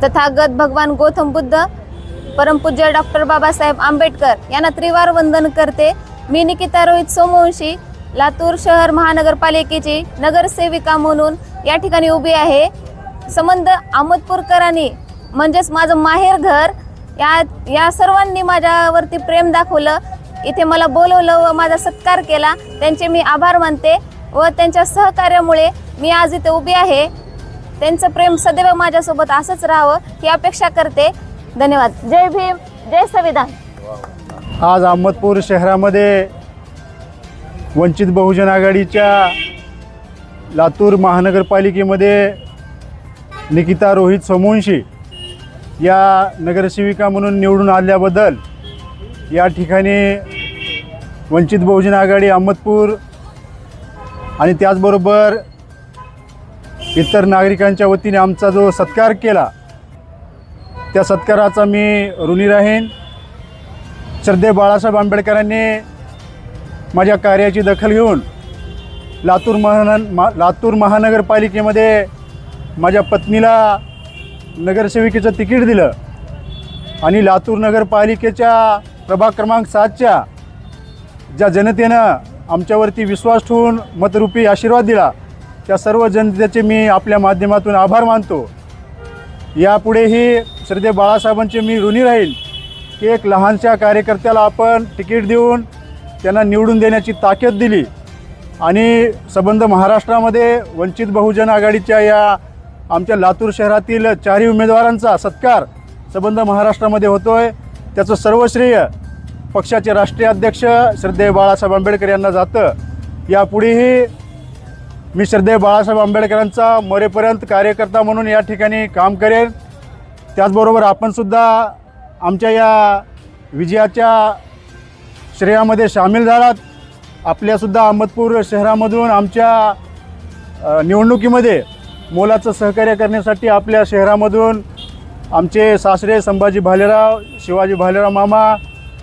तथागत भगवान गौतम बुद्ध, परमपूज्य डॉक्टर बाबासाहेब आंबेडकर यांना त्रिवार वंदन करते। मी निकिता रोहित सोमवंशी, लातूर शहर महानगरपालिकेची नगरसेविका म्हणून या ठिकाणी उभी आहे। संबंध अहमदपूरकरांनी म्हणजेच माझं माहेर घर या सर्वांनी माझ्यावरती प्रेम दाखवलं, इथे मला बोलवलं व माझा सत्कार केला, त्यांचे मी आभार मानते व त्यांच्या सहकार्यामुळे मी आज इथे उभी आहे। त्यांचं प्रेम सदैव माझ्यासोबत असंच राहावं ही अपेक्षा करते। धन्यवाद। जय भीम, जय संविधान। आज अहमदपूर शहरामध्ये वंचित बहुजन आघाडीच्या लातूर महानगरपालिकेमध्ये निकिता रोहित सोमवंशी या नगरसेविका म्हणून निवडून आल्याबद्दल या ठिकाणी वंचित बहुजन आघाडी अहमदपूर आणि त्याचबरोबर इतर नागरिकांच्या वतीने आमचा जो सत्कार केला त्या सत्काराचा मी ऋणी राहीन। श्रद्धेय बाळासाहेब आंबेडकरांनी माझ्या कार्याची दखल घेऊन लातूर महानगरपालिकेमध्ये माझ्या पत्नीला नगरसेविकेचं तिकीट दिलं आणि लातूर नगरपालिकेच्या प्रभाग क्रमांक 7च्या ज्या जनतेनं आमच्यावरती विश्वास ठेवून मतरूपी आशीर्वाद दिला त्या सर्व जनतेचे मी आपल्या माध्यमातून आभार मानतो। यापुढेही श्रद्धेय बाळासाहेबांचे मी ऋणी राहील की एक लहानशा कार्यकर्त्याला आपण तिकीट देऊन त्यांना निवडून देण्याची ताकद दिली आणि संबंध महाराष्ट्रामध्ये वंचित बहुजन आघाडीच्या या आमच्या लातूर शहरातील 4 उमेदवारांचा सत्कार संबंध महाराष्ट्रामध्ये होतोय। त्याचं सर्व श्रेय पक्षाचे राष्ट्रीय अध्यक्ष श्रद्धेय बाळासाहेब आंबेडकर यांना जातं। यापुढेही मी श्रद्धेय बाळासाहेब आंबेडकरांचा मरेपर्यंत कार्यकर्ता म्हणून या ठिकाणी काम करेन। त्याचबरोबर आपणसुद्धा आमच्या या विजयाच्या श्रेयामध्ये सामील झालात। आपल्यासुद्धा अहमदपूर शहरामधून आमच्या निवडणुकीमध्ये मोलाचं सहकार्य करण्यासाठी आपल्या शहरामधून आमचे सासरे संभाजी भालेराव, शिवाजी भालेराव मामा,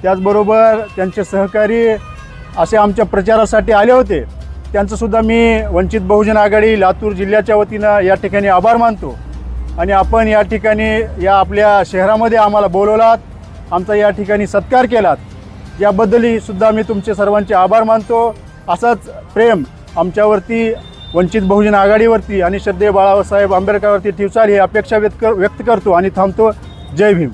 त्याचबरोबर त्यांचे सहकारी असे आमच्या प्रचारासाठी आले होते। त्यांचंसुद्धा मी वंचित बहुजन आघाडी लातूर जिल्ह्याच्या वतीनं या ठिकाणी आभार मानतो आणि आपण या ठिकाणी या आपल्या शहरामध्ये आम्हाला बोलवलात, आमचा या ठिकाणी सत्कार केलात, याबद्दलही सुद्धा मी तुमचे सर्वांचे आभार मानतो। असंच प्रेम आमच्यावरती वंचित बहुजन आघाडीवरती आणि श्रद्धेय बाळासाहेब आंबेडकरवरती ठेवचाल ही अपेक्षा व्यक्त करतो आणि थांबतो। जय भीम।